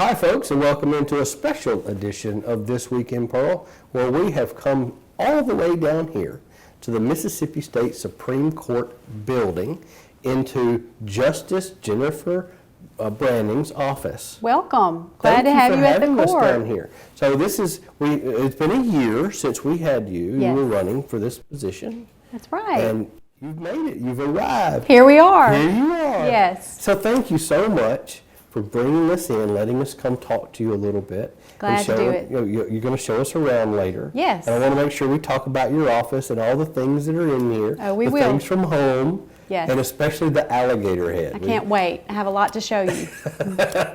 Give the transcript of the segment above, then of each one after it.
Hi, folks, and welcome into a special edition of This Week in Pearl, where we have come all the way down here to the Mississippi State Supreme Court building into Justice Jennifer Branning's office. Welcome. Glad to have you at the Thank you for having us down court. here. So it's been a year since we had you. Yes. You were running for this position. That's right. And you've made it. You've arrived. Here we are. Here you are. Yes. So thank you so much for bringing us in, letting us come talk to you a little bit. Glad to do it. You're going to show us around later. Yes. And I want to make sure we talk about your office and all the things that are in here. Oh, we the will. things from home. Yes. And especially the alligator head. I can't wait. I have a lot to show you.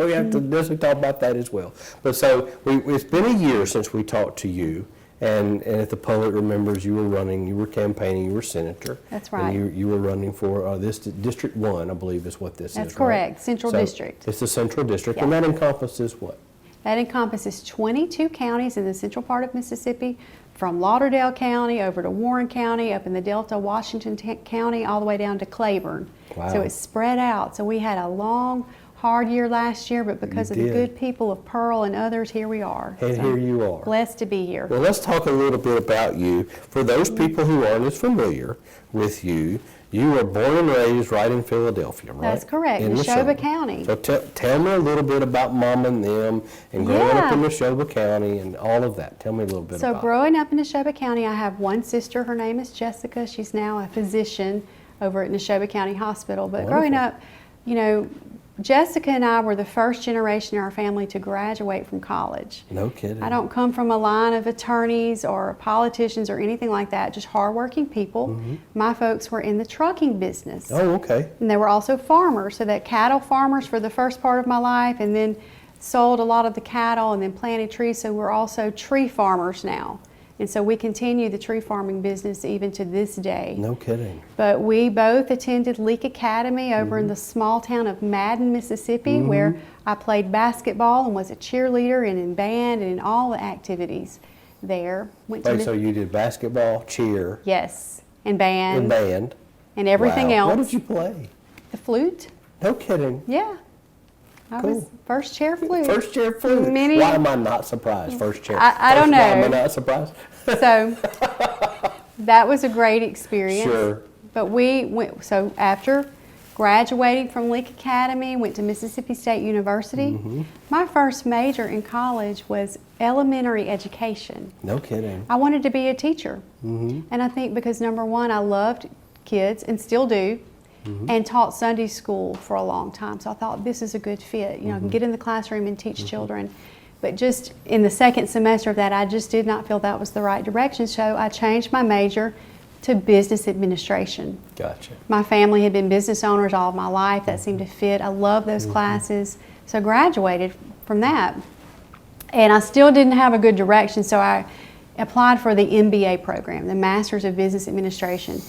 We have to definitely talk about that as well. But so it's been a year since we talked to you. And if the public remembers, you were running, you were campaigning, you were senator. That's right. And you were running for this District 1, I believe is what this is, That's right? correct. Central District. It's the Central District, Yeah. and that encompasses what? That encompasses 22 counties in the central part of Mississippi, from Lauderdale County over to Warren County, up in the Delta, Washington County, all the way down to Claiborne. Wow. So it's spread out. So we had a long, hard year last year, but because of the did. good people of Pearl and others, here we are. And So here you are. blessed to be here. Well, let's talk a little bit about you. For those people who aren't as familiar with you, you were born and raised right in Philadelphia, right? That's correct, In Neshoba County. So tell me a little bit about Mom and them and growing up Yeah. in Neshoba County and all of that. Tell me a little bit So about it. growing up in Neshoba County, I have one sister. Her name is Jessica. She's now a physician over at Neshoba County Hospital. But growing Wonderful. up, you know, Jessica and I were the first generation in our family to graduate from college. No kidding. I don't come from a line of attorneys or politicians or anything like that, just hardworking people. My folks were in the trucking business. Oh, okay. And they were also farmers, so that cattle farmers for the first part of my life, and then sold a lot of the cattle and then planted trees, so we're also tree farmers now. And so we continue the tree farming business even to this day. No kidding. But we both attended Leake Academy over in the small town of Madden, Mississippi, where I played basketball and was a cheerleader and in band and in all the activities there. Went Wait, to so you did basketball, cheer, yes, and band and band. and everything Wow. else. What did you play? The flute. No kidding. Yeah. I was Cool. first chair flute. First chair flute. Many- Why am I not surprised? First chair. I don't Why am I know. not surprised? So that was a great experience. Sure. But we went, so after graduating from Leake Academy, went to Mississippi State University. Mm-hmm. My first major in college was elementary education. No kidding. I wanted to be a teacher. Mm-hmm. And I think because number one, I loved kids and still do, Mm-hmm. and taught Sunday school for a long time. So I thought this is a good fit. You know, I Mm-hmm. can get in the classroom and teach children. But just in the second semester of that, I just did not feel that was the right direction. So I changed my major to business administration. Gotcha. My family had been business owners all of my life. That seemed to fit. I love those classes. So I graduated from that. And I still didn't have a good direction, so I applied for the MBA program, the Masters of Business Administration.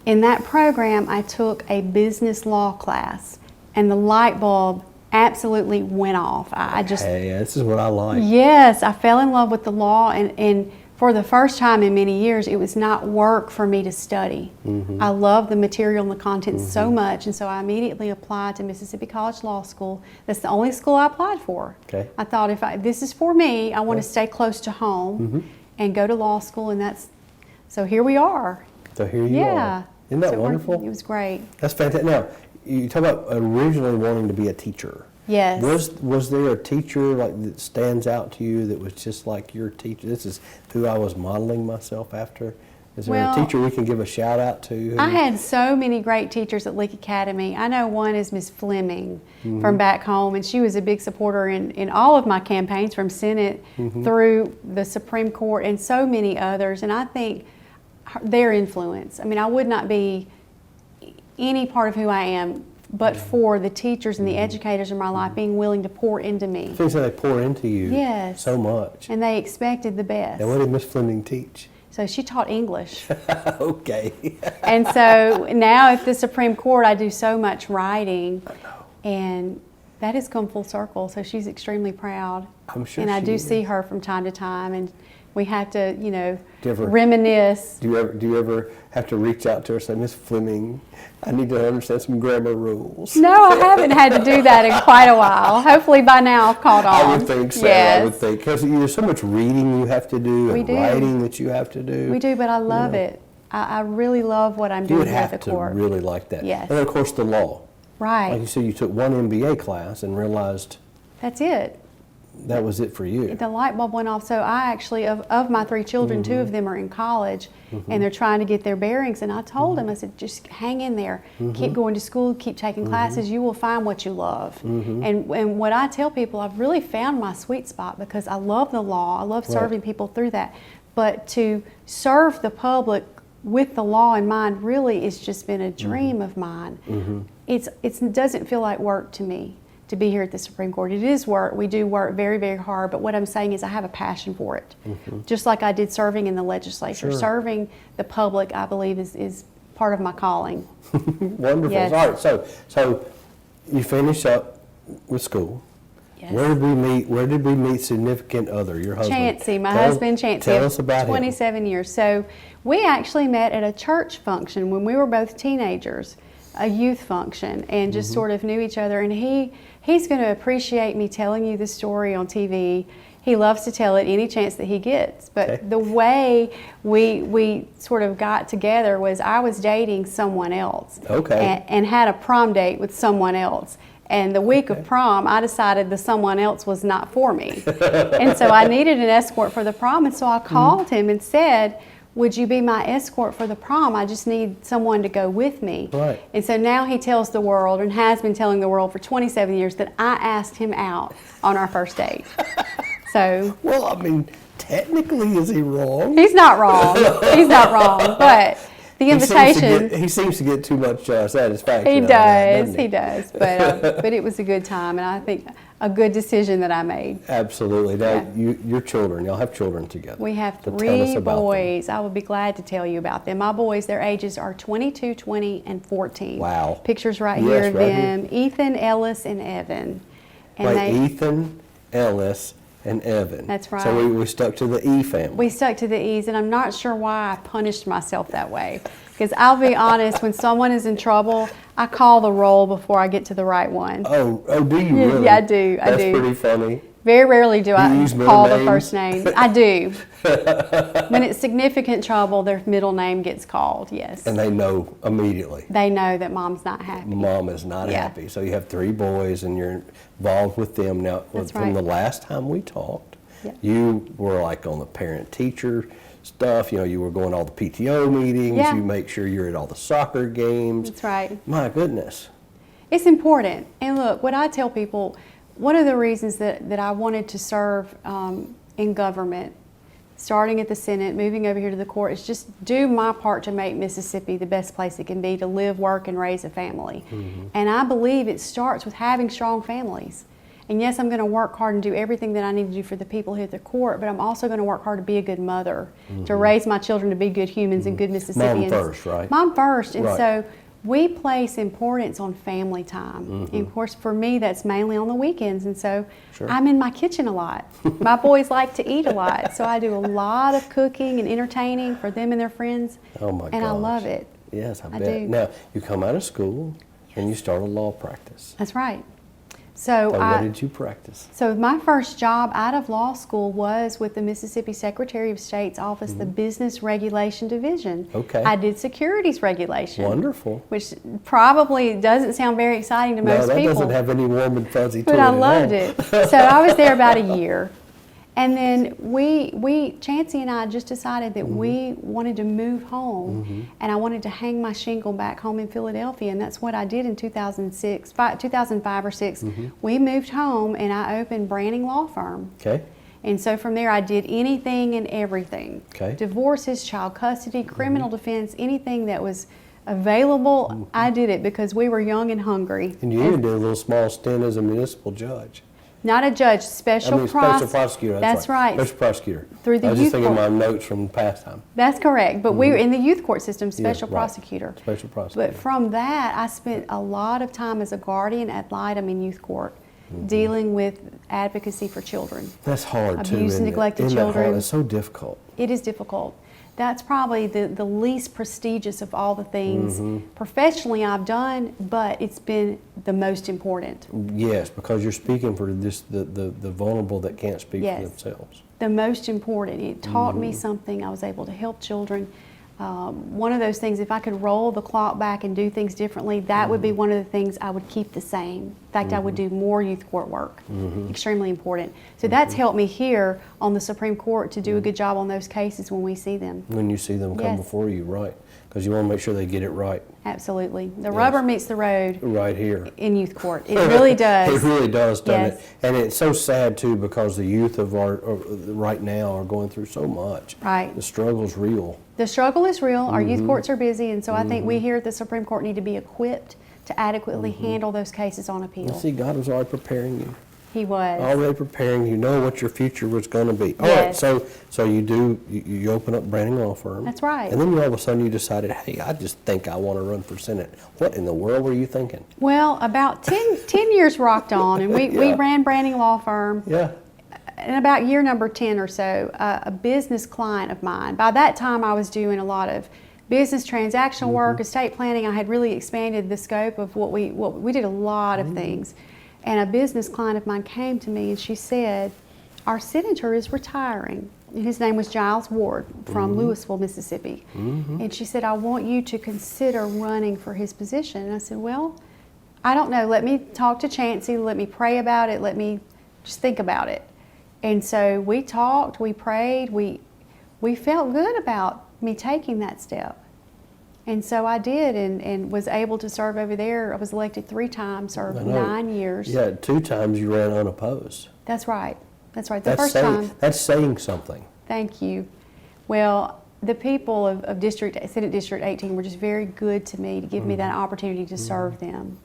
In that program, I took a business law class, and the light bulb absolutely went off. I just, Hey, this is what I like. yes, I fell in love with the law, and for the first time in many years, it was not work for me to study. I love the material and the content so much, and so I immediately applied to Mississippi College Law School. That's the only school I applied for. Okay. I thought this is for me, I want to stay close to home and go to law school, and so here we are. So here you Yeah. are. Isn't that So wonderful? It was great. That's fantastic. Now, you talk about originally wanting to be a teacher. Yes. Was there a teacher like that stands out to you that was just like your teacher? This is who I was modeling myself after. Is there Well, a teacher we can give a shout out to? I had so many great teachers at Leake Academy. I know one is Miss Fleming from back home, and she was a big supporter in all of my campaigns from Senate through the Supreme Court and so many others. And I think their influence, I mean, I would not be any part of who I am but for the teachers and the educators in my life being willing to pour into me. Things that they pour into you Yes. so much. And they expected the best. And what did Miss Fleming teach? So she taught English. Okay. And so now at the Supreme Court, I do so much writing, and that has come full circle. So she's extremely proud. I'm sure And I she do is. see her from time to time, and we have to, Do you ever- reminisce. Do you ever have to reach out to her and say, Miss Fleming, I need to understand some grammar rules? No, I haven't had to do that in quite a while. Hopefully by now I've caught on. I would think so. Yes. I would think because there's so much reading you have to do We and do. writing that you have to do. We do, but I love it. I really love what I'm You doing would here at have the to court. really like that. Yes. And of course the law. Like you Right. said, you took one MBA class and realized That's it. that was it for you. The light bulb went off. So I actually, of my 3 children, 2 of them are in college, and they're trying to get their bearings. And I told them, I said, just hang in there, keep going to school, keep taking classes. You will find what you love. And what I tell people, I've really found my sweet spot because I love the law. I love serving people through that. But to serve the public with the law in mind really has just been a dream of mine. It doesn't feel like work to me to be here at the Supreme Court. It is work. We do work very, very hard, but what I'm saying is I have a passion for it. Just like I did serving in the legislature. Sure. Serving the public, I believe, is part of my calling. Wonderful. Yes. All right, so you finish up with school. Yes. Where did we meet significant other, your husband? Chancey, my Tell- husband Chancey. Tell of us about him. 27 years. So we actually met at a church function when we were both teenagers, a youth function, and just sort of knew each other. And he's going to appreciate me telling you this story on TV. He loves to tell it any chance that he gets. But Okay. the way we sort of got together was I was dating someone else. Okay. And had a prom date with someone else. And the week of prom, I decided the someone else was not for me. And so I needed an escort for the prom. And so I called him and said, would you be my escort for the prom? I just need someone to go with me. Right. And so now he tells the world, and has been telling the world for 27 years, that I asked him out on our first date. So Well, I mean, technically, is he wrong? he's not wrong. He's not wrong. But the invitation. He seems to get too much satisfaction. He out of that, does, doesn't he does. But it was a good time, and I think a good decision that I made. Absolutely. Now, Yeah. your children, y'all have children together. We have So tell us 3 about them. boys. I would be glad to tell you about them. My boys, their ages are 22, 20, and 14. Wow. Pictures right Yes, here of right here. them. Ethan, Ellis, and Evan. And Like Ethan, Ellis, and Evan. That's right. So we stuck to the E family. we stuck to the E's, and I'm not sure why I punished myself that way. Because I'll be honest, when someone is in trouble, I call the roll before I get to the right one. Oh, do you Yeah, really? yeah, I do, I That's do. pretty funny. Very rarely do I use middle call the names? first name. I do. When it's significant trouble, their middle name gets called, yes. And they know immediately. They know that mom's not happy. Mom is not Yeah. happy. So you have 3 boys and you're involved with them. Now, That's from right. the last time we talked, Yeah. you were like on the parent-teacher stuff. You know, you were going to all the PTO meetings. Yeah. You make sure you're at all the soccer games. That's right. My goodness. It's important. And look, what I tell people, one of the reasons that I wanted to serve in government, starting at the Senate, moving over here to the court, is just do my part to make Mississippi the best place it can be to live, work, and raise a family. And I believe it starts with having strong families. And yes, I'm going to work hard and do everything that I need to do for the people here at the court, but I'm also going to work hard to be a good mother, to raise my children to be good humans and good Mississippians. Mom first, right? Mom first. And Right. so we place importance on family time. And of course, for me, that's mainly on the weekends. And so Sure. I'm in my kitchen a lot. My boys like to eat a lot. So I do a lot of cooking and entertaining for them and their friends. Oh, my And I gosh. love it. Yes, I I bet. do. Now, you come out of school and you start a law practice. That's right. So And what did you practice? So my first job out of law school was with the Mississippi Secretary of State's office, the Business Regulation Division. Mm-hmm. Okay. I did securities regulation. Wonderful. Which probably doesn't sound very exciting to No, most that people. doesn't have any warm and fuzzy to But it I at loved all. it. So I was there about a year. And then Chancey and I just decided that we wanted to move home, and I wanted to hang my shingle back home in Philadelphia, and that's what I did in 2005 or 6. We moved home, and I opened Branning Law Firm. Okay. And so from there, I did anything and everything. Okay. Divorces, child custody, criminal defense, anything that was available, I did it because we were young and hungry. And you even did a little small stint as a municipal judge. Not a judge, special Special prosecutor. That's right. Special prosecutor. Through the I was just youth thinking court. my notes from past time. That's correct. But we were in the youth court system, special right. prosecutor. Special prosecutor. But from that, I spent a lot of time as a guardian ad litem in youth court. dealing with advocacy for children. That's hard too. Abused and isn't it? neglected Isn't that hard? children. It's so difficult. It is difficult. That's probably the least prestigious of all the things professionally I've done, but it's been the most important. Yes, because you're speaking for the vulnerable that can't speak Yes. for themselves. The most important. It taught me something. I was able to help children. One of those things, if I could roll the clock back and do things differently, that would be one of the things I would keep the same. In fact, I would do more youth court work. Extremely important. So that's helped me here on the Supreme Court to do a good job on those cases when we see them. When you see them come Yes. before you, right? Because you want to make sure they get it right. Absolutely. The rubber meets the road Right here. in youth court. It really does. It really does, doesn't Yes. it? And it's so sad too because the youth of our right now are going through so much. Right. The struggle's real. The struggle is real. Our youth courts are busy, and so I think we here at the Supreme Court need to be equipped to adequately handle those cases on appeal. And see, God was already preparing you. He was. Already preparing you. Know what your future was going to be. All right. Yes. So you open up Branding Law Firm. That's right. And then all of a sudden you decided, hey, I just think I want to run for Senate. What in the world were you thinking? Well, about 10 years rocked on, and we Yeah. ran Branding Law Firm. Yeah. And about year number 10 or so, a business client of mine, by that time I was doing a lot of business transactional work, estate planning. I had really expanded the scope of what we did a lot of things. And a business client of mine came to me and she said, our senator is retiring. And his name was Giles Ward from Louisville, Mississippi. And she said, I want you to consider running for his position. And I said, well, I don't know. Let me talk to Chancey. Let me pray about it. Let me just think about it. And so we talked, we prayed, we felt good about me taking that step. And so I did and was able to serve over there. I was elected 3 times, served I know. 9 years. Yeah, 2 times you ran unopposed. That's right. That's right. The That's first saying, time. that's saying something. Thank you. Well, the people of Senate District 18 were just very good to me to give me that opportunity to serve them.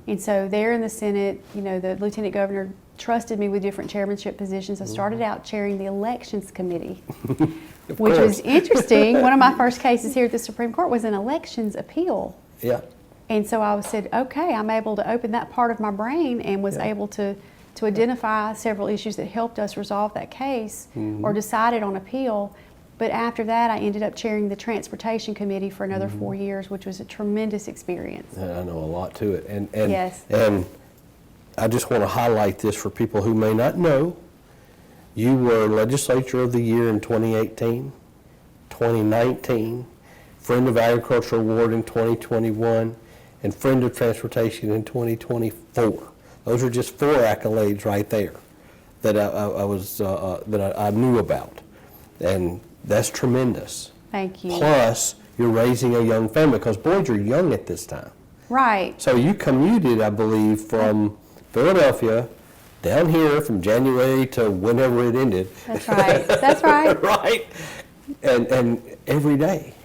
And so there in the Senate, you know, the Lieutenant Governor trusted me with different chairmanship positions. I started out chairing the Elections Committee, which was interesting. One of my first cases here at the Supreme Court was an elections appeal. Yeah. And so I said, okay, I'm able to open that part of my brain and was able to identify several issues that helped us resolve that case or decided on appeal. But after that, I ended up chairing the Transportation Committee for another 4 years, which was a tremendous experience. And I know a lot to it. And Yes. And I just want to highlight this for people who may not know. You were Legislature of the Year in 2018, 2019, Friend of Agriculture Award in 2021, and Friend of Transportation in 2024. Those are just 4 accolades right there that I knew about, and that's tremendous. Thank you. Plus, you're raising a young family because boys are young at this time. Right. So you commuted, I believe, from Philadelphia down here from January to whenever it ended. That's right. That's right. Right? And every day.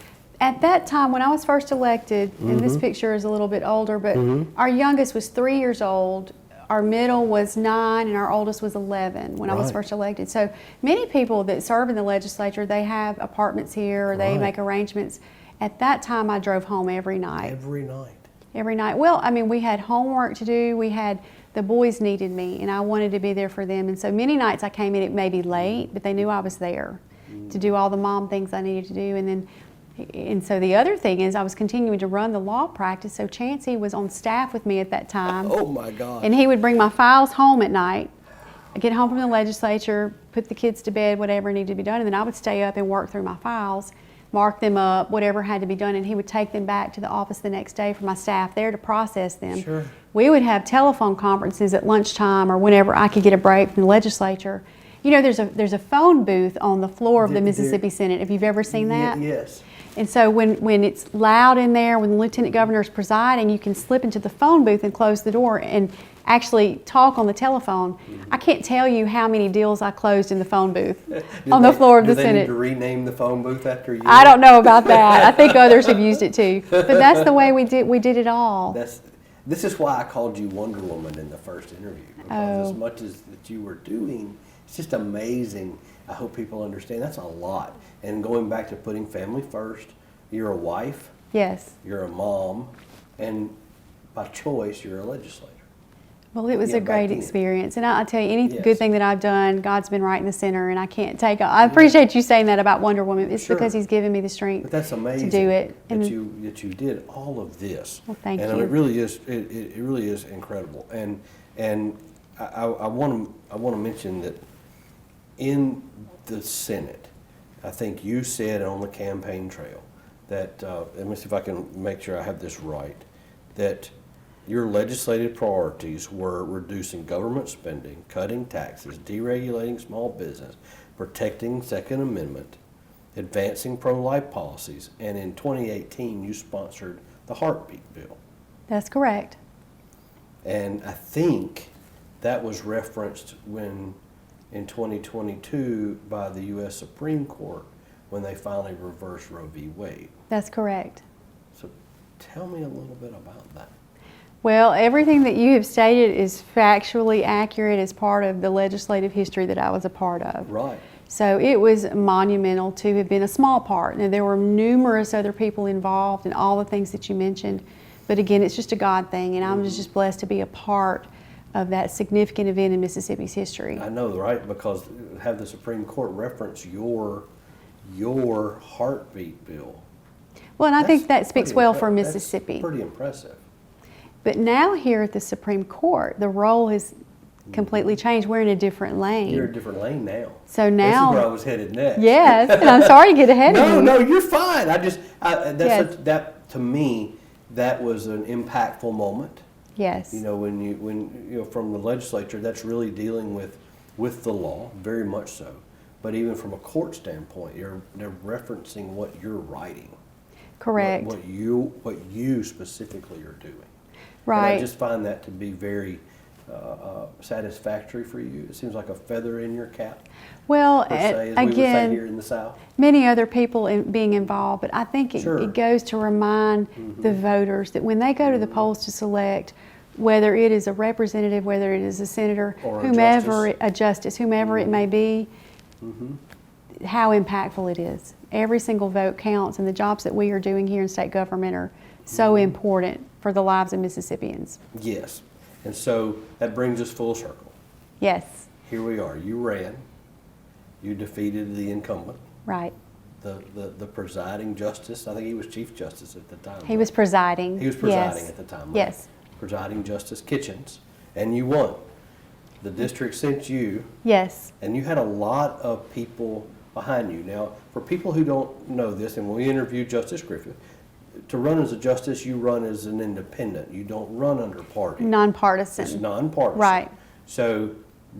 At that time, when I was first elected, and this picture is a little bit older, but our youngest was 3 years old, our middle was 9, and our oldest was 11 when I was Right. first elected. So many people that serve in the legislature, they have apartments here, or they Right. make arrangements. At that time, I drove home every night. Every night. Every night. Well, I mean, we had homework to do. The boys needed me, and I wanted to be there for them. And so many nights I came in, it may be late, but they knew I was there to do all the mom things I needed to do. And so the other thing is I was continuing to run the law practice. So Chancey was on staff with me at that time. Oh my God. And he would bring my files home at night. I'd get home from the legislature, put the kids to bed, whatever needed to be done, and then I would stay up and work through my files, mark them up, whatever had to be done, and he would take them back to the office the next day for my staff there to process them. Sure. We would have telephone conferences at lunchtime or whenever I could get a break from the legislature. You know, there's a phone booth on the floor of the Mississippi Senate. If you've ever seen that? Yes. And so when it's loud in there, when the lieutenant governor is presiding, you can slip into the phone booth and close the door and actually talk on the telephone. I can't tell you how many deals I closed in the phone booth on the floor of the Do they Senate. need to rename the phone booth after you? I don't know about that. I think others have used it too. But that's the way we did it all. This is why I called you Wonder Woman in the first interview. Because Oh. as much as that you were doing, it's just amazing. I hope people understand that's a lot. And going back to putting family first, you're a wife, Yes. you're a mom, and by choice, you're a legislator. Well, it was a Yeah, back great then. experience. And I tell you, any Yes. good thing that I've done, God's been right in the center, and I can't take I appreciate you saying that about Wonder Woman. It's Sure. because He's given me the strength But that's amazing to do it. that you did all of this. Well, thank and you. it really is it really is incredible. And I want to mention that in the Senate, I think you said on the campaign trail that let me see if I can make sure I have this right, that your legislative priorities were reducing government spending, cutting taxes, deregulating small business, protecting Second Amendment, advancing pro-life policies, and in 2018 you sponsored the Heartbeat Bill. That's correct. And I think that was referenced when in 2022 by the U.S. Supreme Court when they finally reversed Roe v. Wade. That's correct. So tell me a little bit about that. Well, everything that you have stated is factually accurate as part of the legislative history that I was a part of. Right. So it was monumental to have been a small part. Now, there were numerous other people involved in all the things that you mentioned, but again, it's just a God thing, and I'm just blessed to be a part of that significant event in Mississippi's history. I know, right? Because have the Supreme Court reference your Heartbeat Bill. Well, and I think that That's speaks pretty well for that's Mississippi. pretty impressive. But now here at the Supreme Court, the role has completely changed. We're in a different lane. You're in a different lane now. So This now, is where I was headed next. yes, and I'm sorry to get ahead of you. No, you're fine. Yes. That to me, that was an impactful moment. Yes. You know, when you know from the legislature, that's really dealing with the law, very much so. But even from a court standpoint, they're referencing what you're writing. Correct. What you specifically are doing. And Right. I just find that to be very satisfactory for you. It seems like a feather in your cap, Well, per se, as we would say again, here in the South. many other people being involved, but I think Sure. it goes to remind the voters that when they go to the polls to select, whether it is a representative, whether it is a senator, Or a whomever, justice. a justice, whomever it may be, how impactful it is. Every single vote counts, and the jobs that we are doing here in state government are so important for the lives of Mississippians. Yes. And so that brings us full circle. Yes, Here we are. You ran. You defeated the incumbent, right. the presiding justice. I think he was Chief Justice at the time. He right? was presiding. He was presiding Yes. at the time. Right? Yes. Presiding Justice Kitchens. And you won. The district sent you, Yes. and you had a lot of people behind you. Now, for people who don't know this, and when we interviewed Justice Griffith, to run as a justice, you run as an independent. You don't run under party. Nonpartisan. It's nonpartisan. Right. So,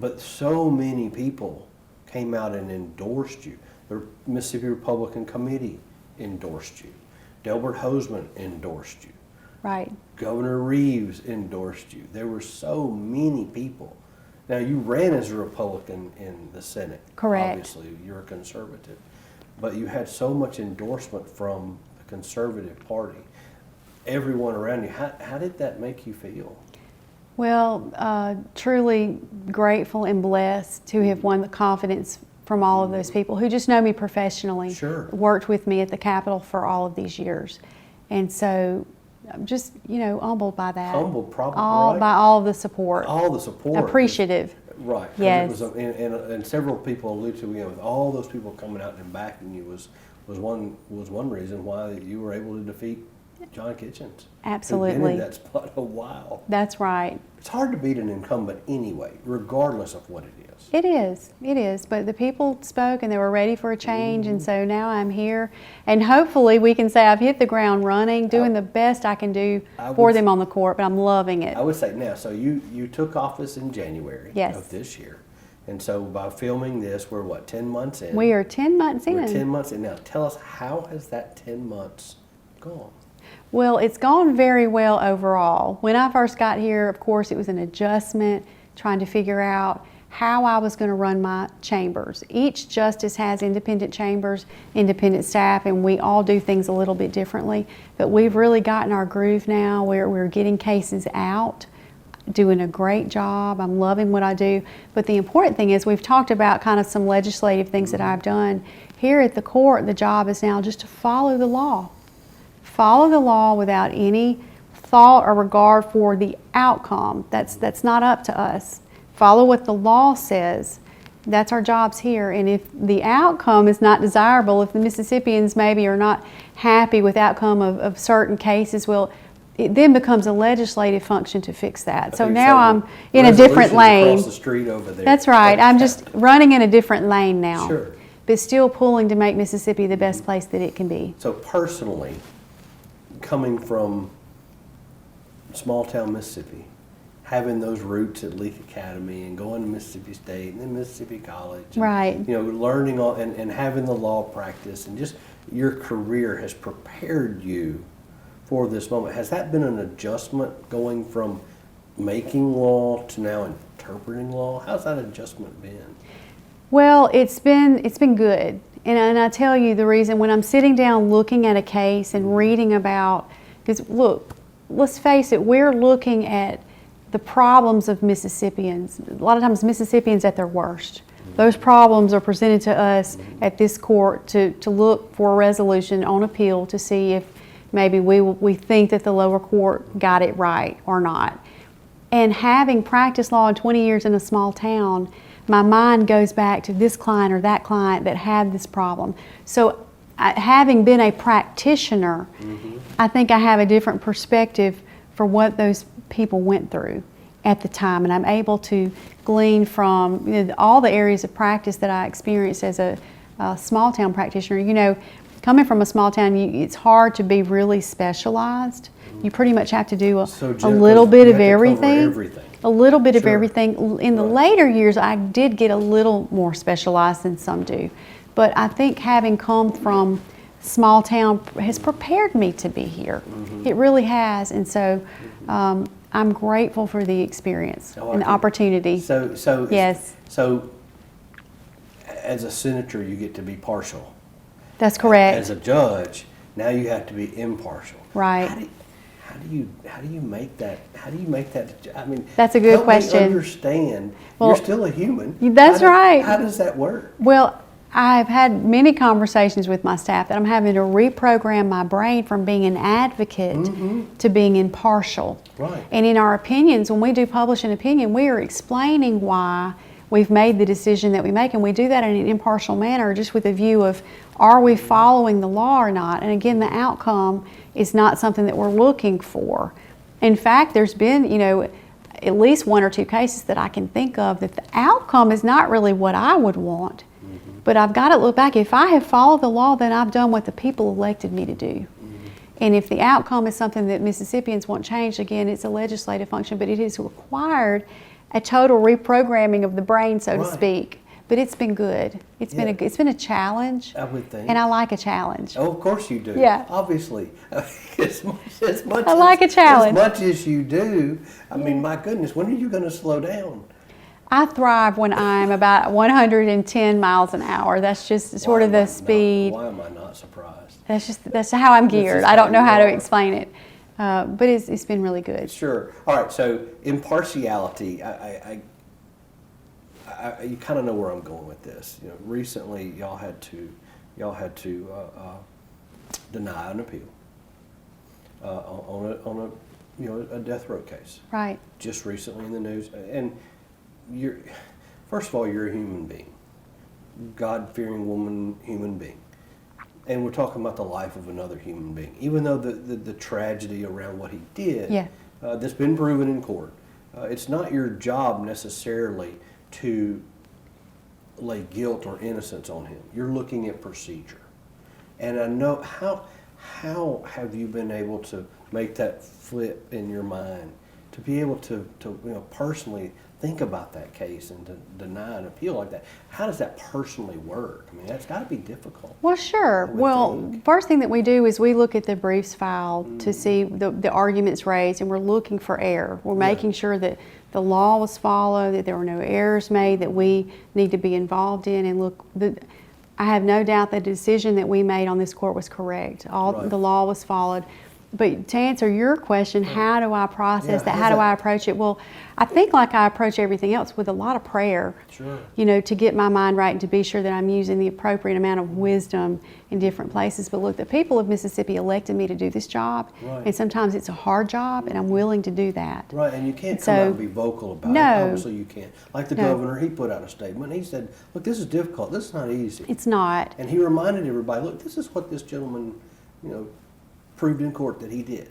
but so many people came out and endorsed you. The Mississippi Republican Committee endorsed you. Delbert Hoseman endorsed you. Right. Governor Reeves endorsed you. There were so many people. Now, you ran as a Republican in the Senate. Correct. Obviously, you're a conservative. But you had so much endorsement from the Conservative Party. Everyone around you. How did that make you feel? Well, truly grateful and blessed to have won the confidence from all of those people who just know me professionally. Sure. Worked with me at the Capitol for all of these years. And so I'm just, humbled by that. Humbled, probably, All right? by all the support. All the support. Appreciative. Right. 'cause Yes. It was, and several people allude to, with all those people coming out and backing you was one reason why you were able to defeat John Kitchens. Who'd been Absolutely. in that spot a while. That's right. It's hard to beat an incumbent anyway, regardless of what it is. It is. But the people spoke and they were ready for a change, and so now I'm here. And hopefully we can say I've hit the ground running, doing the best I can do I for would- them on the court, but I'm loving it. I would say now, so you took office in January Yes. of this year. And so by filming this, we're what, 10 months in? We are 10 months in. We're 10 months in. Now tell us, how has that 10 months gone? Well, it's gone very well overall. When I first got here, of course, it was an adjustment, trying to figure out how I was going to run my chambers. Each justice has independent chambers, independent staff, and we all do things a little bit differently. But we've really gotten our groove now where we're getting cases out, doing a great job. I'm loving what I do. But the important thing is we've talked about kind of some legislative things that I've done. Here at the court, the job is now just to follow the law. Follow the law without any thought or regard for the outcome. That's not up to us. Follow what the law says. That's our jobs here. And if the outcome is not desirable, if the Mississippians maybe are not happy with outcome of certain cases, well, it then becomes a legislative function to fix that. So now I'm in a different lane. Across the street over there. That's right. I'm just running in a different lane now. Sure. But still pulling to make Mississippi the best place that it can be. So personally, coming from small town Mississippi, having those roots at Leake Academy and going to Mississippi State and then Mississippi College, and, Right. you know, learning all and having the law practice and just your career has prepared you for this moment. Has that been an adjustment going from making law to now interpreting law? How's that adjustment been? Well, it's been good. And I tell you the reason, when I'm sitting down looking at a case and reading about, because look, let's face it, we're looking at the problems of Mississippians. A lot of times Mississippians at their worst. Those problems are presented to us at this court to look for a resolution on appeal to see if maybe we think that the lower court got it right or not. And having practiced law in 20 years in a small town, my mind goes back to this client or that client that had this problem. So having been a practitioner, I think I have a different perspective for what those people went through at the time. And I'm able to glean from, you know, all the areas of practice that I experienced as a small town practitioner. You know, coming from a small town, it's hard to be really specialized. You pretty much have to do a little bit of everything. A little bit of everything. In the later years, I did get a little more specialized than some do. But I think having come from small town has prepared me to be here. It really has. And so I'm grateful for the experience and the opportunity. So yes. So as a senator, you get to be partial. That's correct. As a judge, now you have to be impartial. Right. How do you make that? How do you make that? I mean, that's a good help question. Me understand. Well, you're still a human. That's right. How does that work? Well, I've had many conversations with my staff that I'm having to reprogram my brain from being an advocate to being impartial. Right. And in our opinions, when we do publish an opinion, we are explaining why we've made the decision that we make, and we do that in an impartial manner, just with a view of, are we following the law or not? And again, the outcome is not something that we're looking for. In fact, there's been, you know, at least one or two cases that I can think of that the outcome is not really what I would want. But I've got to look back. If I have followed the law, then I've done what the people elected me to do. And if the outcome is something that Mississippians want changed, again, it's a legislative function, but it has required a total reprogramming of the brain, so to speak. But it's been good. It's been a challenge. I would think. And I like a challenge. Oh, of course you do. Yeah. Obviously. as much I like a challenge. As much as you do. I mean, my goodness, when are you going to slow down? I thrive when I'm about 110 miles an hour. That's just sort of the speed. Why am I not surprised? That's how I'm geared. I don't know how to explain it. But it's been really good. Sure. All right. So impartiality. You kind of know where I'm going with this. You know, recently y'all had to deny an appeal on a death row case. Right. Just recently in the news, and first of all, you're a human being, God-fearing human being. And we're talking about the life of another human being. Even though the tragedy around what he did, that's been proven in court, it's not your job necessarily to lay guilt or innocence on him. You're looking at procedure. And I know, how have you been able to make that flip in your mind, to be able to personally think about that case and to deny an appeal like that? How does that personally work? I mean, that's got to be difficult. Well, sure. Well, first thing that we do is we look at the briefs filed to see the arguments raised, and we're looking for error. We're making sure that the law was followed, that there were no errors made that we need to be involved in. And look, I have no doubt that the decision that we made on this court was correct. The law was followed. But to answer your question, how do I process Yeah, that? how's How do that- I approach it? Well, I think like I approach everything else, with a lot of prayer. Sure. You know, to get my mind right and to be sure that I'm using the appropriate amount of wisdom in different places. But look, the people of Mississippi elected me to do this job, Right. and sometimes it's a hard job, and I'm willing to do that. Right, and you can't come So- out and be vocal about it. No. Obviously, you can't. Like the No. governor, he put out a statement. He said, "Look, this is difficult. This is not easy." It's not. And he reminded everybody, "Look, this is what this gentleman, proved in court that he did.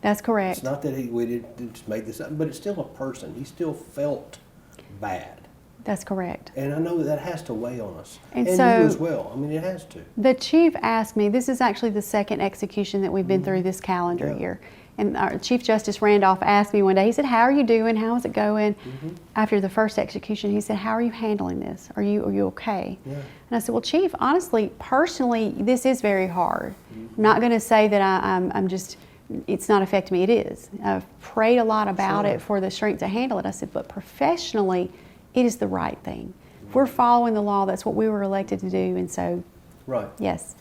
That's correct. It's not that we just made this up, but it's still a person. He still felt bad." That's correct. And I know that has to weigh on us. And you so- as well. I mean, it has to. The chief asked me, this is actually the second execution that we've been through this calendar Yeah. year. And our Chief Justice Randolph asked me one day, he said, "How are you doing? How is it going?" After the first execution, he said, "How are you handling this? Are you okay?" Yeah. And I said, "Well, Chief, honestly, personally, this is very hard. I'm not going to say that I'm just, it's not affecting me. It is. I've prayed a lot about Sure. it for the strength to handle it." I said, "But professionally, it is the right thing. If we're following the law, that's what we were elected to do." And so, Right. yes.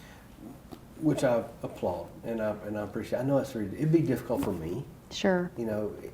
Which I applaud and I appreciate. I know it'd be difficult for me. Sure.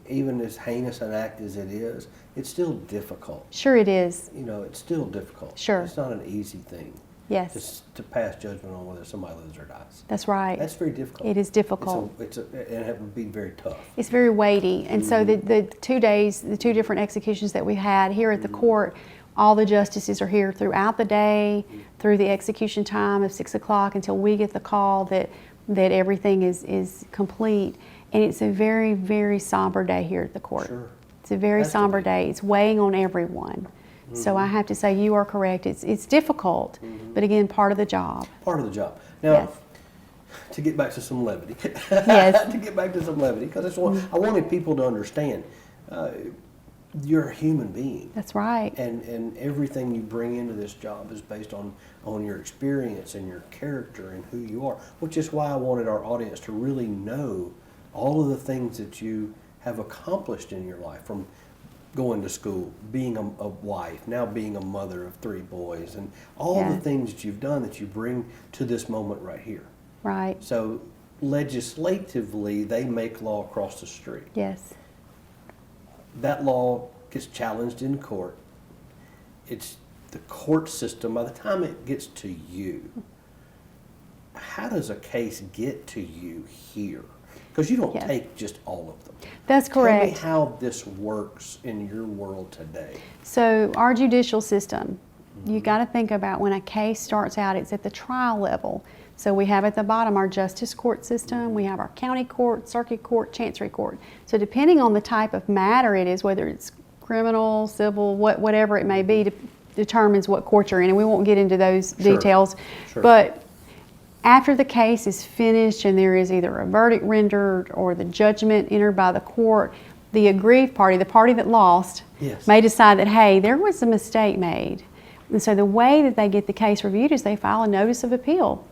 Even as heinous an act as it is, it's still difficult. Sure it is. It's still difficult. Sure. It's not an easy thing Yes. just to pass judgment on whether somebody lives or dies. That's right. That's very difficult. It is difficult. And it would be very tough. It's very weighty. And so the 2 days, the 2 different executions that we had here at the court, all the justices are here throughout the day, through the execution time of 6 o'clock until we get the call that everything is complete. And it's a very, very somber day here at the court. Sure. It's a very Has to somber be. day. It's weighing on everyone. So I have to say you are correct. It's difficult, but again, part of the job. Part of the job. Now, Yes. to get back to some levity. Yes. To get back to some levity, because I wanted people to understand you're a human being. That's right. And everything you bring into this job is based on your experience and your character and who you are, which is why I wanted our audience to really know all of the things that you have accomplished in your life, from going to school, being a wife, now being a mother of 3 boys, and all Yeah. the things that you've done that you bring to this moment right here. Right. So legislatively, they make law across the street. Yes. That law gets challenged in court. It's the court system. By the time it gets to you, how does a case get to you here? Because you don't Yes. take just all of them. That's correct. Tell me how this works in your world today. So our judicial system, you got to think about when a case starts out, it's at the trial level. So we have at the bottom our justice court system, we have our county court, circuit court, chancery court. So depending on the type of matter it is, whether it's criminal, civil, whatever it may be, determines what court you're in. And we won't get into those Sure. details. Sure. But after the case is finished and there is either a verdict rendered or the judgment entered by the court, the aggrieved party, the party that lost, Yes. may decide that, hey, there was a mistake made. And so the way that they get the case reviewed is they file a notice of appeal.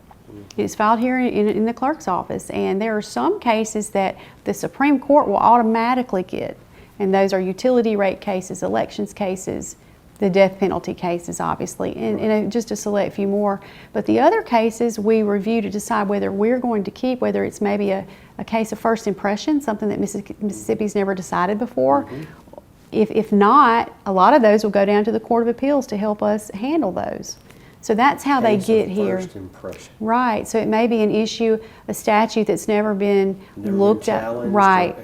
It's filed here in the clerk's office. And there are some cases that the Supreme Court will automatically get. And those are utility rate cases, elections cases, the death penalty cases, obviously, and just a select few more. But the other cases we review to decide whether we're going to keep, whether it's maybe a case of first impression, something that Mississippi's never decided before. If not, a lot of those will go down to the Court of Appeals to help us handle those. So that's how they Case of get here. First impression. Right, so it may be an issue, a statute that's never been Never been looked at. challenged, Right.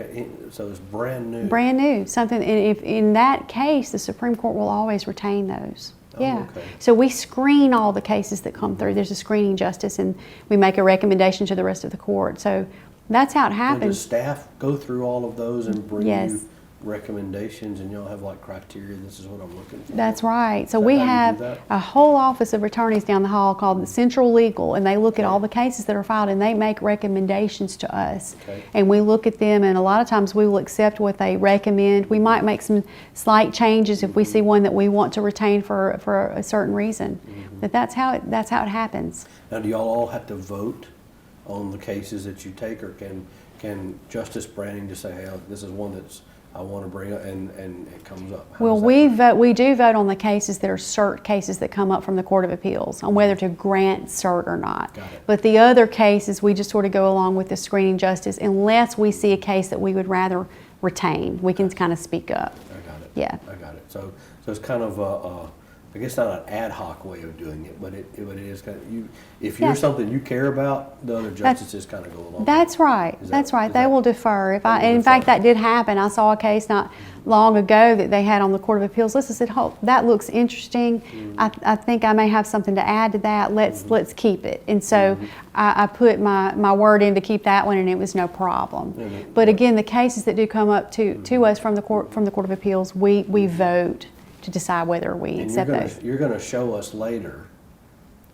So it's brand new. Brand new, something, and if in that case, the Supreme Court will always retain those. Oh, Yeah. okay. So we screen all the cases that come through. There's a screening justice, and we make a recommendation to the rest of the court. So that's how it And does happens. staff go through all of those and bring Yes. you recommendations, and y'all have like criteria, this is what I'm looking for? That's right. So Is that we how you have do that? a whole office of attorneys down the hall called the Central Legal, and they look at all the cases that are filed and they make recommendations to us. Okay. And we look at them, and a lot of times we will accept what they recommend. We might make some slight changes if we see one that we want to retain for a certain reason. But that's how it happens. Now, do y'all all have to vote on the cases that you take, or can Justice Branning just say, hey, this is one that's I want to bring up, and it comes up. How Well, does that work? we do vote on the cases that are cert cases that come up from the Court of Appeals on whether to grant cert or not. Got it. But the other cases, we just sort of go along with the screening justice unless we see a case that we would rather retain. We can kind of speak up. I got it. Yeah. I got it. So it's kind of I guess not an ad hoc way of doing it, but it is kind of, if you're Yeah. something you care about, the other justices kind of go along. That's right. Is That's that- right. is They that- will defer. They will In defer. fact, that did happen. I saw a case not long ago that they had on the Court of Appeals list. I said, "Oh, that looks interesting. I think I may have something to add to that. Let's keep it." And so I put my word in to keep that one, and it was no problem. But again, the cases that do come up to us from the Court of Appeals, we vote to decide whether we And accept those. you're gonna show us later.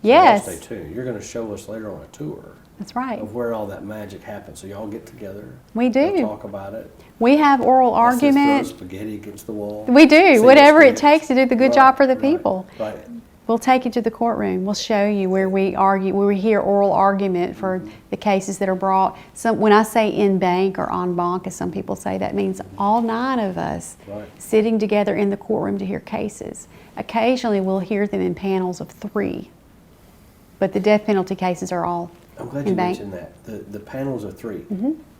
Yes, So y'all stay tuned. You're gonna show us later on a tour that's right. of where all that magic happens. So y'all get together. We do. We'll talk about it. We have oral Let's just throw argument. spaghetti against the wall. We do, See whatever what it takes to do the good Right, job for the right, people. Right. We'll take you to the courtroom. We'll show you where we argue, where we hear oral argument for the cases that are brought. When I say in bank or en banc, as some people say, that means all 9 of us Right. sitting together in the courtroom to hear cases. Occasionally, we'll hear them in panels of 3, but the death penalty cases are all I'm glad in you bank. mentioned that. The panels of 3.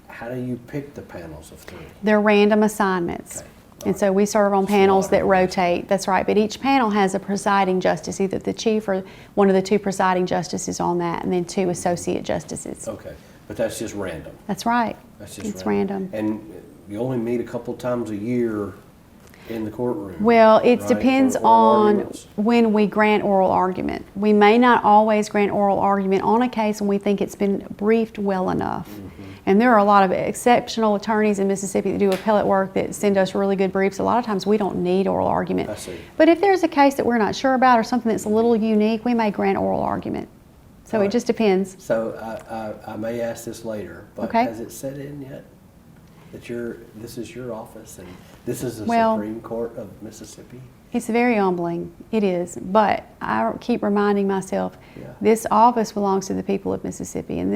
How do you pick the panels of 3? They're random assignments. Okay. And so we serve on panels that Slaughter. rotate, that's right, but each panel has a presiding justice, either the chief or one of the 2 presiding justices on that, and then 2 associate justices. Okay, but that's just random. That's right. That's just It's random. And you only meet a couple times a year in the courtroom. Well, it right, depends for oral on arguments. when we grant oral argument. We may not always grant oral argument on a case when we think it's been briefed well enough. Mm-hmm. And there are a lot of exceptional attorneys in Mississippi that do appellate work that send us really good briefs. A lot of times we don't need oral argument. I see. But if there's a case that we're not sure about or something that's a little unique, we may grant oral argument. So All it right. just depends. So I may ask this later, but Okay. has it set in yet? That this is your office and this is the Well- Supreme Court of Mississippi? It's very humbling. It is. But I keep reminding myself, Yeah. this office belongs to the people of Mississippi. And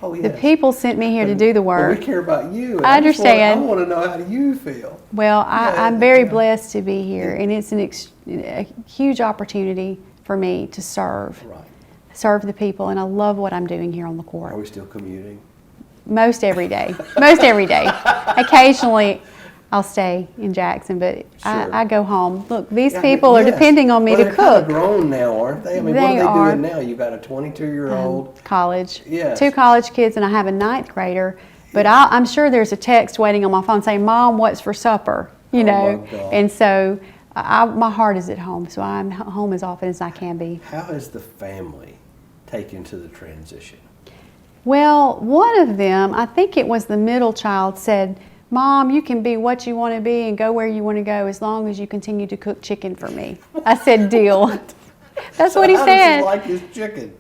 Oh, the yes. people sent me here to do the But work. we care about you. and I just understand. I want to know how you feel. Well, Yeah, I'm very yeah. blessed to be here. And it's a huge opportunity for me to serve Right. the people. And I love what I'm doing here on the Are court. we still commuting? Most every day. Most every day. Occasionally, I'll stay in Jackson, but Sure. I go home. Look, these Yeah, people are yes. depending on me Well, to they're kind of cook. grown now, aren't they? I mean, what They are they are. doing now? You've got a 22-year-old. College. Yes. 2 college kids, and I have a 9th grader. But I'm sure there's a text waiting on my phone saying, "Mom, what's for supper?" You Oh, know. my God. And so my heart is at home, so I'm home as often as I can be. How has the family taken to the transition? Well, one of them, I think it was the middle child, said, "Mom, you can be what you want to be and go where you want to go as long as you continue to cook chicken for me." I said, "Deal." That's So what he how said. Does he like his chicken?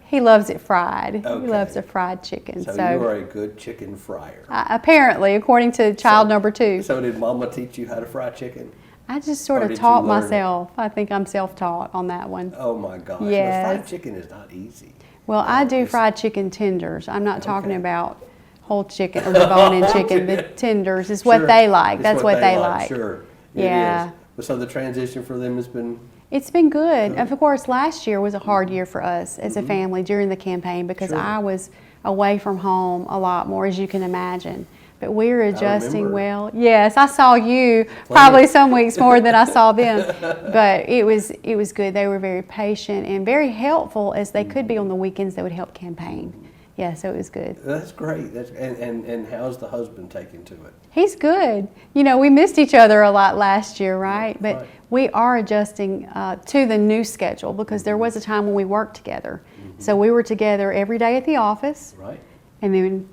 He loves it fried. He Okay. loves a fried chicken. So, So, you are a good chicken fryer. apparently, according to child number 2. So did Mama teach you how to fry chicken? I just sort Or of did you taught learn it? myself. I think I'm self-taught on that one. Oh my gosh! Yes. Well, fried chicken is not easy. Well, I do it's- fried chicken tenders. I'm not talking Okay. about whole chicken or the bone-in chicken. The tenders is what Sure. they like. It's That's what they like. Sure. It Yeah. is. But so the transition for them has been. It's been good. Of course, last year was a hard year for us as a family during the campaign because Mm-hmm. Sure. I was away from home a lot more, as you can imagine. But we're adjusting remember. well. Yes, I saw you probably some weeks more than I saw them. But it was good. They were very patient and very helpful as they could be on the weekends. They would help campaign. Yeah, so it was good. That's great. And how's the husband taken to it? He's good. You know, we missed each other a lot last year, right? But Right. we are adjusting to the new schedule because there was a time when we worked together. So we were together every day at the office Right. and then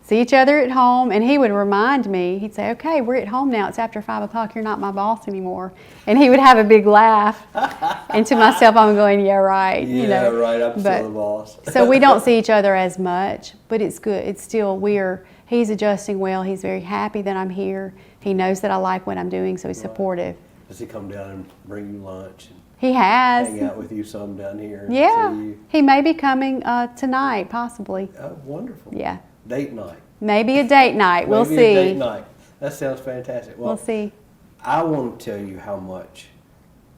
see each other at home. And he would remind me, he'd say, "Okay, we're at home now. It's after 5 o'clock. You're not my boss anymore." And he would have a big laugh. And to myself, I'm going, "Yeah, right." Yeah, you know? right. I'm But- still the boss. So we don't see each other as much, but it's good. It's still, he's adjusting well. He's very happy that I'm here. He knows that I like what I'm doing, so he's Right. supportive. Does he come down and bring you lunch and He has. hang out with you some down here? And Yeah. see you? He may be coming tonight, possibly. Oh, wonderful. Yeah. Date night. Maybe a date night. We'll Maybe see. a date night. That sounds fantastic. Well, We'll see. I want to tell you how much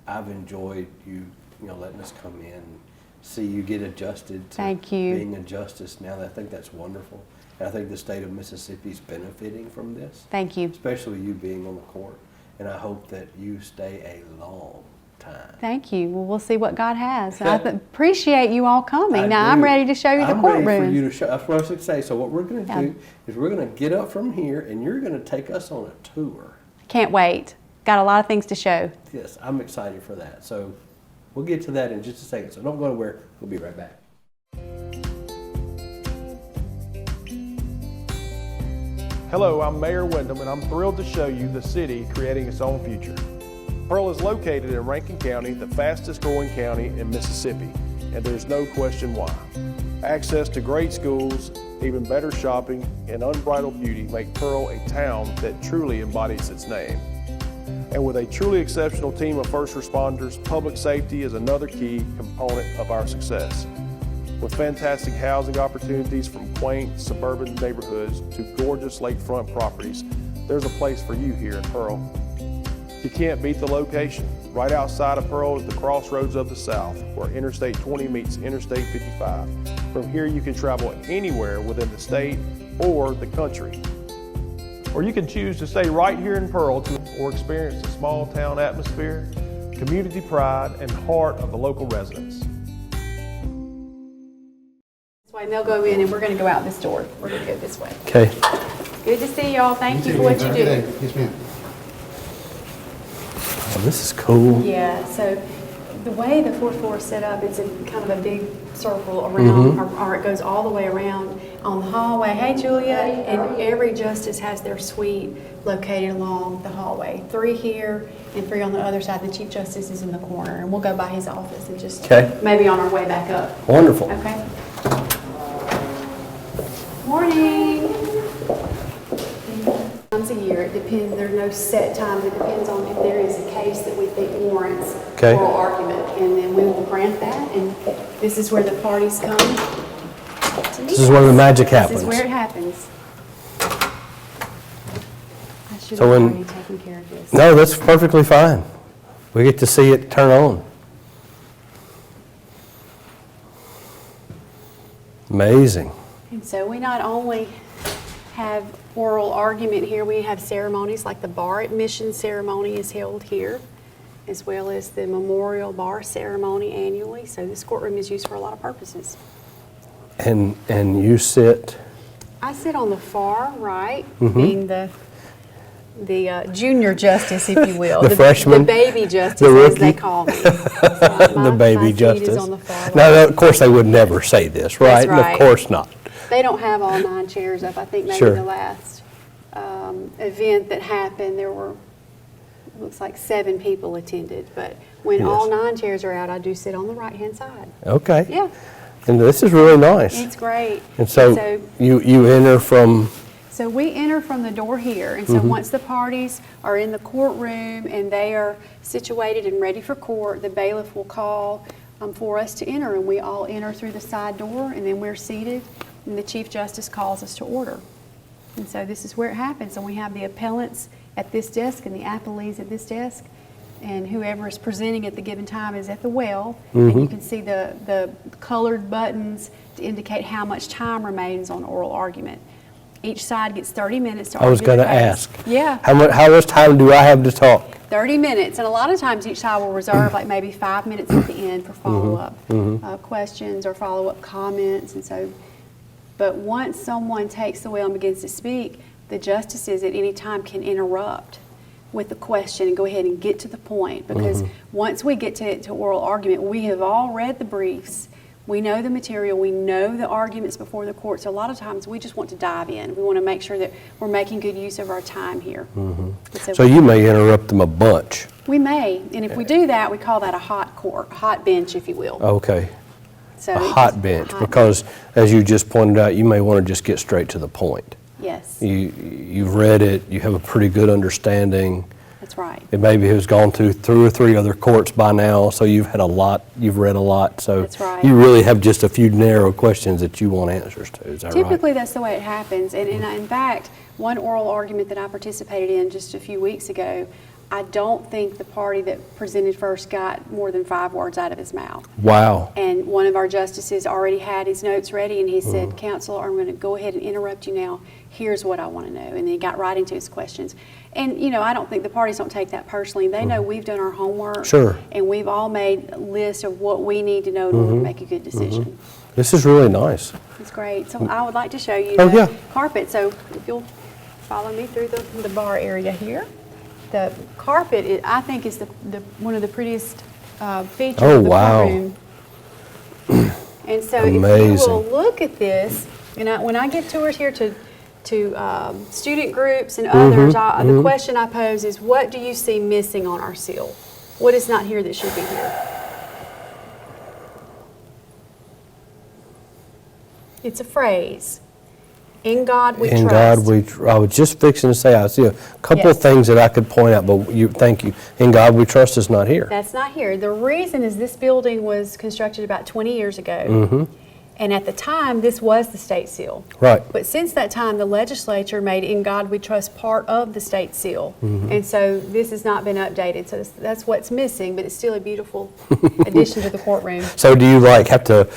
I've enjoyed you letting us come in, and see you get adjusted to Thank you. being a justice now. I think that's wonderful. And I think the state of Mississippi's benefiting from this, Thank you. especially you being on the court. And I hope that you stay a long time. Thank you. Well, we'll see what God has. I appreciate you all coming. I Now, I'm do. ready to show you the I'm ready courtroom. for you to show. That's what I was going to say. So what we're going to Yeah. do is we're going to get up from here, and you're going to take us on a tour. Can't wait. Got a lot of things to show. Yes, I'm excited for that. So we'll get to that in just a second. So don't go anywhere. We'll be right back. Hello, I'm Mayor Wyndham, and I'm thrilled to show you the city creating its own future. Pearl is located in Rankin County, the fastest growing county in Mississippi, and there's no question why. Access to great schools, even better shopping, and unbridled beauty make Pearl a town that truly embodies its name. And with a truly exceptional team of first responders, public safety is another key component of our success. With fantastic housing opportunities from quaint suburban neighborhoods to gorgeous lakefront properties, there's a place for you here in Pearl. You can't beat the location. Right outside of Pearl is the crossroads of the South, where Interstate 20 meets Interstate 55. From here you can travel anywhere within the state or the country. Or you can choose to stay right here in Pearl or experience the small town atmosphere, community pride, and heart of the local residents. This way, they'll go in and we're going to go out this door. We're going to go this way. Okay. Good to see y'all. Thank you for what you do. Yes, ma'am. Oh, this is cool. Yeah, so the way the fourth floor is set up, it's a kind of a big circle around, or it goes all the way around on the hallway. Hey, Julia. And every justice has their suite located along the hallway. 3 here and 3 on the other side. The Chief Justice is in the corner, and we'll go by his office and just Okay. maybe on our way back up. Wonderful. Okay. Morning. Times a year, it depends, there's no set time, it depends on if there is a case that we think warrants Okay. oral argument, and then we will grant that, and this is where the parties come to meet. This is where the magic This happens. is where it happens. I should So have when- already taken care of this. No, that's perfectly fine. We get to see it turn on. Amazing. And so we not only have oral argument here, we have ceremonies like the bar admission ceremony is held here, as well as the memorial bar ceremony annually. So this courtroom is used for a lot of purposes. And you sit, I sit on the far right, being the junior justice, if you will. The freshman, The baby justice, the as they rookie. call me. the baby my seat justice. is on the far right. No, of course they would never say this, right? right. Of course not. They don't have all 9 chairs up. I think maybe Sure. the last event that happened, there were, looks like 7 people attended. But when all Yes. 9 chairs are out, I do sit on the right-hand side. Okay. Yeah, And this is really nice. it's great. And so you enter from, So we enter from the door here, and so once the parties are in the courtroom and they are situated and ready for court, the bailiff will call for us to enter, and we all enter through the side door, and then we're seated, and the Chief Justice calls us to order. And so this is where it happens, and we have the appellants at this desk and the appellees at this desk, and whoever is presenting at the given time is at the well, and you can see the colored buttons to indicate how much time remains on oral argument. Each side gets 30 minutes to argue. I was going the to case. ask. Yeah, How much time do I have to talk? 30 minutes. And a lot of times each side will reserve like maybe 5 minutes at the end for follow-up questions or follow-up comments. And so, but once someone takes the well and begins to speak, the justices at any time can interrupt with the question and go ahead and get to the point. Because once we get to oral argument, we have all read the briefs. We know the material, we know the arguments before the court, so a lot of times we just want to dive in. We want to make sure that we're making good use of our time here. And So you may interrupt them a bunch. we may, and if we do that, we call that a hot court, hot bench, if you will. Okay. So A it's hot just bench, hot because as you just pointed out, you may want to just get straight to the point. Yes. You've read it, you have a pretty good understanding, That's right. It maybe has gone to 2 or 3 other courts by now, so you've had a lot, you've read a lot, so That's right. you really have just a few narrow questions that you want answers to, is that right? Typically, that's the way it happens. And in fact, one oral argument that I participated in just a few weeks ago, I don't think the party that presented first got more than 5 words out of his mouth. Wow. And one of our justices already had his notes ready, and he said, Counselor, I'm going to go ahead and interrupt you now. Here's what I want to know. And then he got right into his questions. And, you know, I don't think the parties don't take that personally. They know we've done our homework. Sure. And we've all made a list of what we need to know in order to make a good decision. This is really nice. It's great. So I would like to show you Oh, the yeah. carpet. So if you'll follow me through the bar area here. The carpet, I think, is the one of the prettiest features Oh, of the wow. courtroom. And so if Amazing. you will look at this, and when I give tours here to student groups and others, the question I pose is, what do you see missing on our seal? What is not here that should be here? It's a phrase. In God we In trust. God I was just fixing to say, I see a couple of Yes. things that I could point out, but thank you. In God we trust is not here. That's not here. The reason is this building was constructed about 20 years ago. Mm-hmm. And at the time, this was the state seal. Right. But since that time, the legislature made In God We Trust part of the state seal. Mm-hmm. And so this has not been updated. So that's what's missing, but it's still a beautiful addition to the courtroom. So do you have to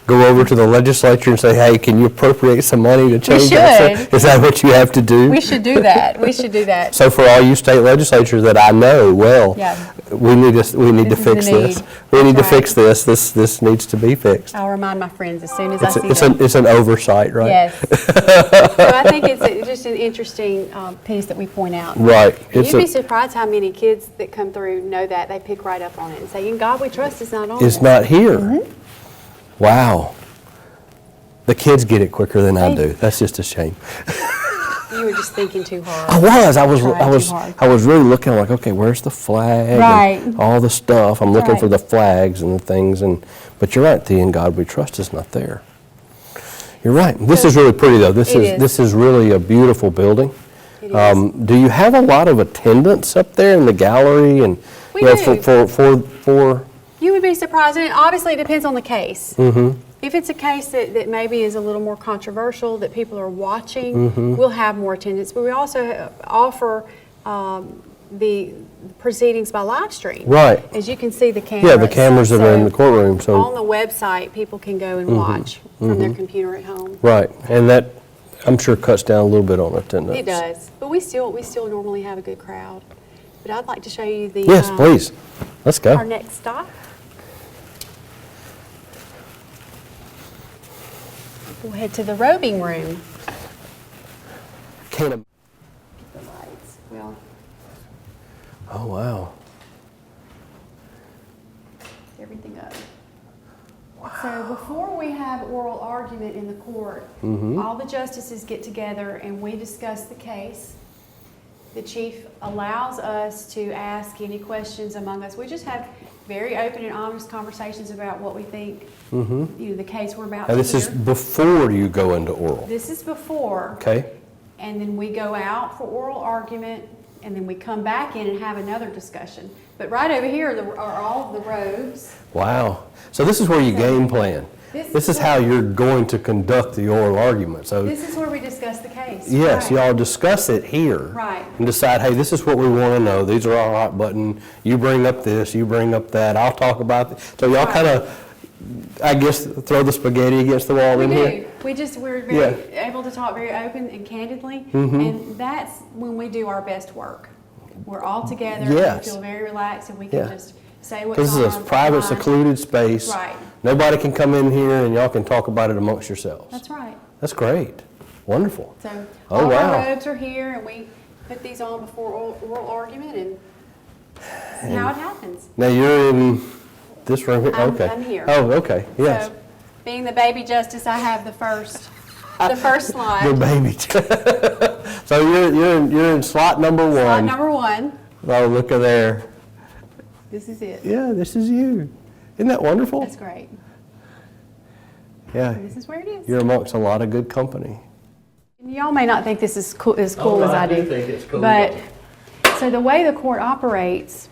go over to the legislature and say, hey, can you appropriate some money to change that? should. Is that what you have to do? We should do that. We should do that. So for all you state legislatures that I know, well, Yeah. we need to This is fix the this. need. We need to That's fix this. This needs to be fixed. I'll remind my friends as soon as I see them. It's an oversight, right? Yes. So I think it's just an interesting piece that we point out. Right. And you'd be surprised how many kids that come through know that. They pick right up on it and say, In God We Trust is not on It's there. not here. Mm-hmm. Wow. The kids get it quicker than I They- do. That's just a shame. You were just thinking too hard. I Tried too hard. was really looking like, okay, where's the flag? Right. And all the stuff. I'm looking Right. for the flags and the things, but you're right. The In God We Trust is not there. You're right. This is really pretty though. It is. This is really a beautiful building. It is. Do you have a lot of attendance up there in the gallery and We you know, do. for You would be surprised, and obviously it depends on the case. Mm-hmm. If it's a case that maybe is a little more controversial, that people are watching, Mm-hmm. we'll have more attendance. But we also offer the proceedings by live stream. Right. As you can see the cameras. Yeah, the cameras that are in the So courtroom. So on the website, people can go and watch from their computer at home. right, and that I'm sure cuts down a little bit on attendance. It does, but we still normally have a good crowd. But I'd like to show you the Yes, please. Let's go. our next stop. We'll head to the robing room. Can't im- The lights. Well, Oh wow. everything up. So before we have oral argument in the court, all the justices get together and we discuss the case. The chief allows us to ask any questions among us. We just have very open and honest conversations about what we think, the case we're about Now to this is hear. before you go into oral. This is before. Okay. And then we go out for oral argument, and then we come back in and have another discussion. But right over here are all of the robes. Wow. So this is where you game plan. This is how you're going to conduct the oral argument. So This is where we discuss the case. yes, Right. y'all discuss it here. Right. And decide, hey, this is what we want to know. These are our hot button. You bring up this, you bring up that. I'll talk about it. So y'all Right. kind of, I guess, throw the spaghetti against the wall We in do. here. We're very able to talk very open and candidly, and that's when we do our best work. We're all together, and Yes. we feel very relaxed, and we can Yeah. just say what's This on is our a private, mind. secluded space. Right. Nobody can come in here and y'all can talk about it amongst yourselves. That's right. That's great. Wonderful. So Oh, all wow. our robes are here, and we put these on before oral argument, and see how it happens. Now you're in this room here? I'm- Okay. I'm here. Oh, okay, yes. So, being the baby justice, I have the first slide. The baby. So you're in slot number one. Slide number one. Oh, look at there. This is it. Yeah, this is you. Isn't that wonderful? That's great. Yeah, This is where it is. you're amongst a lot of good company. Y'all may not think this is cool, as cool as I do. think it's cool. But So the way the court operates,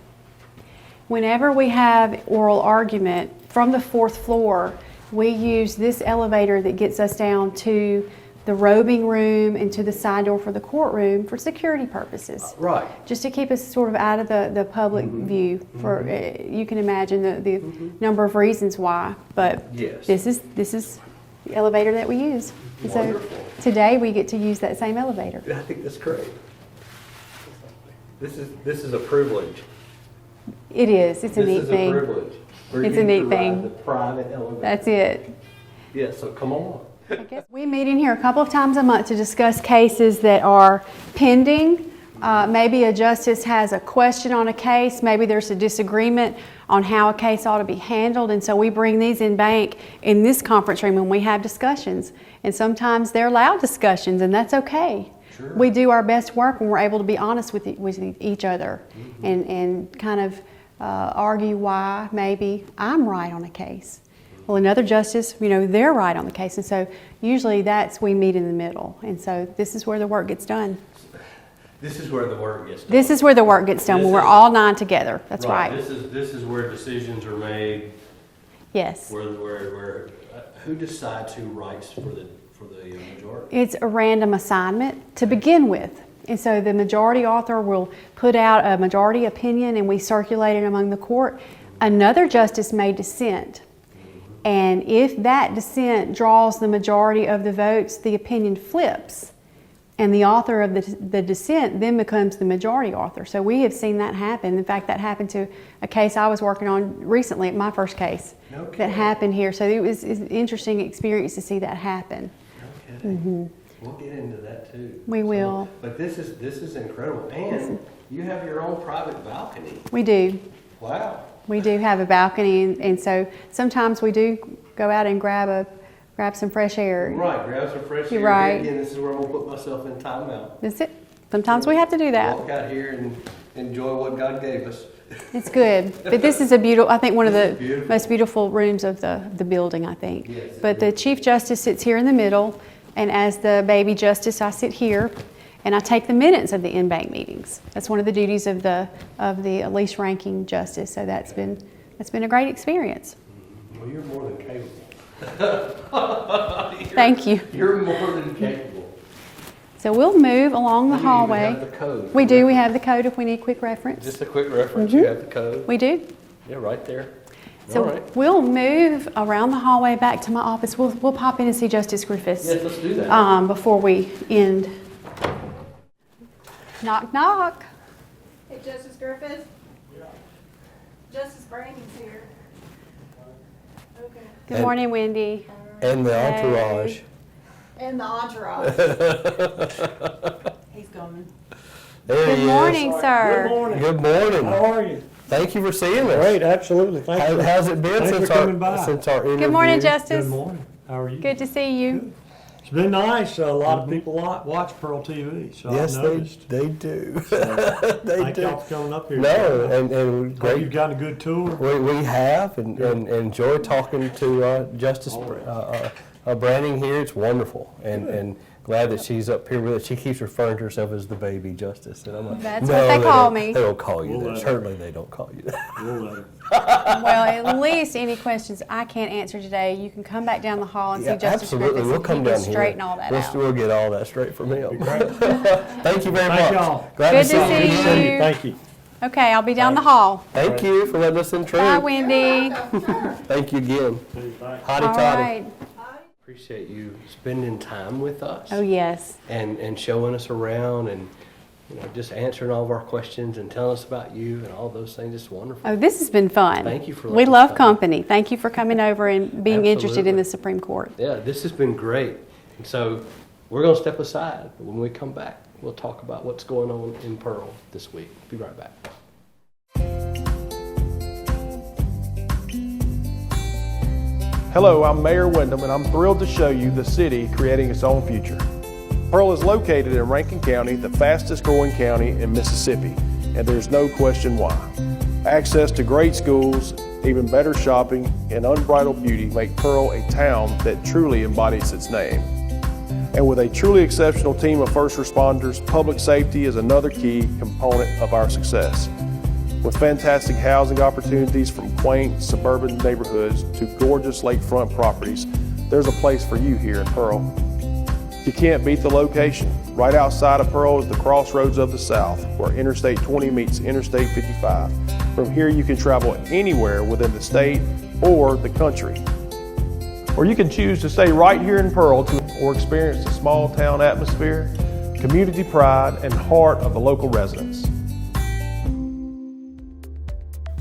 whenever we have oral argument from the 4th floor, we use this elevator that gets us down to the robing room and to the side door for the courtroom for security purposes. Right. Just to keep us sort of out of the public view. For you can imagine the number of reasons why, but Yes. this is the elevator that we use. And so Wonderful. today we get to use that same elevator. I think that's great. This is a privilege. It is. It's a neat thing. This is a privilege. for It's you a neat to thing. ride the private elevator. That's it. Yeah, so come on. I guess we meet in here a couple of times a month to discuss cases that are pending. Maybe a justice has a question on a case. Maybe there's a disagreement on how a case ought to be handled. And so we bring these in bank in this conference room and we have discussions. And sometimes they're loud discussions, and that's okay. Sure. We do our best work when we're able to be honest with each other and kind of argue why maybe I'm right on a case. Well, another justice, they're right on the case. And so usually we meet in the middle. And so this is where the work gets done. This is where the work gets done. This is where the work gets done, This when we're is- all 9 together. That's right. This is where decisions are made. Yes. Where who decides who writes for the majority? It's a random assignment to begin with. And so the majority author will put out a majority opinion and we circulate it among the court. Another justice may dissent. And if that dissent draws the majority of the votes, the opinion flips. And the author of the dissent then becomes the majority author. So we have seen that happen. In fact, that happened to a case I was working on recently, my first case, Okay. that happened here. So it was an interesting experience to see that happen. Okay. We'll get into that too. We will. But this is incredible. And you have your own private balcony. We do. Wow. We do have a balcony, and so sometimes we do go out and grab some fresh air. Right, grab some fresh You're air. right. Again, this is where I'm gonna put myself in timeout. That's it. Sometimes we have to do that. Walk out here and enjoy what God gave us. It's good. But this is a beautiful, I think one of This is the beautiful. most beautiful rooms of the building, I think. Yes, it But the is. Chief Justice sits here in the middle, and as the baby justice, I sit here, and I take the minutes of the in-bank meetings. That's one of the duties of the least ranking justice. So that's been a great experience. Well, you're more than capable. Thank you. You're more than capable. So we'll move along the You even hallway. have the code. We do. We have the code if we need quick reference. Just a quick reference, you have the code. We do. Yeah, right there. So All right. we'll move around the hallway back to my office. We'll pop in and see Justice Griffiths Yes, let's do that. before we end. Knock, knock. Hey, Justice Griffith? Yeah. Justice Brandon's here. Okay. Good And- morning, Wendy. And the Hey. entourage. And the entourage. He's coming. There Good he is. morning, Good sir. morning. Good morning. How are you? Thank you for seeing us. Great, absolutely. Thank you. How's it been Thanks since for coming by. our interview? Good morning, Justice. Good morning. How are you? Good to see you. It's been nice. A lot of people watch Pearl TV, so Yes, I've noticed. they do. Thank they do. y'all for coming up here. No, and Hope great. you've gotten a good tour. We have and enjoy talking to Justice Branning here. It's wonderful and glad that she's up here with us. She keeps referring to herself as the baby justice, and I'm like, That's no, what they call don't. me. They don't call you We'll that. let her. Certainly, they don't call you that. We'll let her. Well, at least any questions I can't answer today, you can come back down the hall and see Yeah, Justice absolutely. Griffiths We'll and come he down can here. straighten all that out. We'll get all that straight from him. Great. Thank you very Thank much. y'all. Glad Good to to see see you. Good to see you. you. Thank you. Okay, I'll be down the hall. Thank you for letting us intrude. Bye, Wendy. Thank you again. Hotty All toddy. right. Appreciate you spending time with us Oh, yes. and showing us around and just answering all of our questions and telling us about you and all those things. It's wonderful. Oh, this has been fun. Thank you for We letting us love come. company. Thank you for coming over and being interested in Absolutely. the Supreme Court. Yeah, this has been great. And so we're going to step aside. When we come back, we'll talk about what's going on in Pearl this week. Be right back. Hello, I'm Mayor Wyndham, and I'm thrilled to show you the city creating its own future. Pearl is located in Rankin County, the fastest growing county in Mississippi, and there's no question why. Access to great schools, even better shopping, and unbridled beauty make Pearl a town that truly embodies its name. And with a truly exceptional team of first responders, public safety is another key component of our success. With fantastic housing opportunities from quaint suburban neighborhoods to gorgeous lakefront properties, there's a place for you here in Pearl. You can't beat the location. Right outside of Pearl is the crossroads of the South, where Interstate 20 meets Interstate 55. From here you can travel anywhere within the state or the country. Or you can choose to stay right here in Pearl or experience the small town atmosphere, community pride, and heart of the local residents.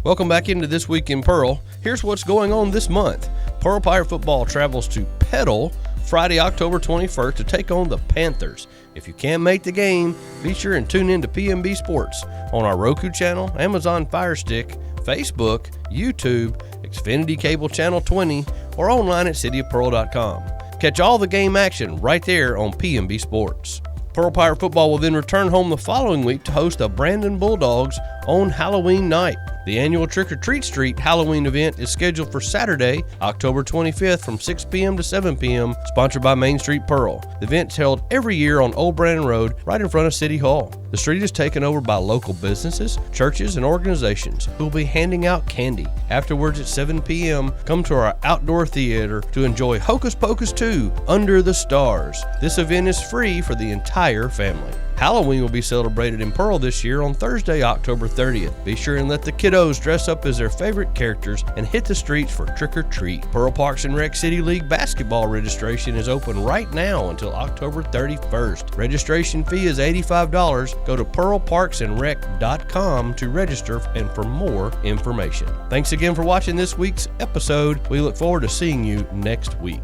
Welcome back into This Week in Pearl. Here's what's going on this month. Pearl Pirate Football travels to Petal Friday, October 21st to take on the Panthers. If you can't make the game, be sure and tune in to PMB Sports on our Roku channel, Amazon Fire Stick, Facebook, YouTube, Xfinity Cable Channel 20, or online at cityofpearl.com. Catch all the game action right there on PMB Sports. Pearl Pirate Football will then return home the following week to host the Brandon Bulldogs on Halloween night. The annual Trick or Treat Street Halloween event is scheduled for Saturday, October 25th from 6 p.m. to 7 p.m., sponsored by Main Street Pearl. The event's held every year on Old Brandon Road, right in front of City Hall. The street is taken over by local businesses, churches, and organizations who will be handing out candy. Afterwards at 7 p.m., come to our outdoor theater to enjoy Hocus Pocus 2, Under the Stars. This event is free for the entire family. Halloween will be celebrated in Pearl this year on Thursday, October 30th. Be sure and let the kiddos dress up as their favorite characters and hit the streets for trick or treat. Pearl Parks and Rec City League basketball registration is open right now until October 31st. Registration fee is $85. Go to pearlparksandrec.com to register and for more information. Thanks again for watching this week's episode. We look forward to seeing you next week.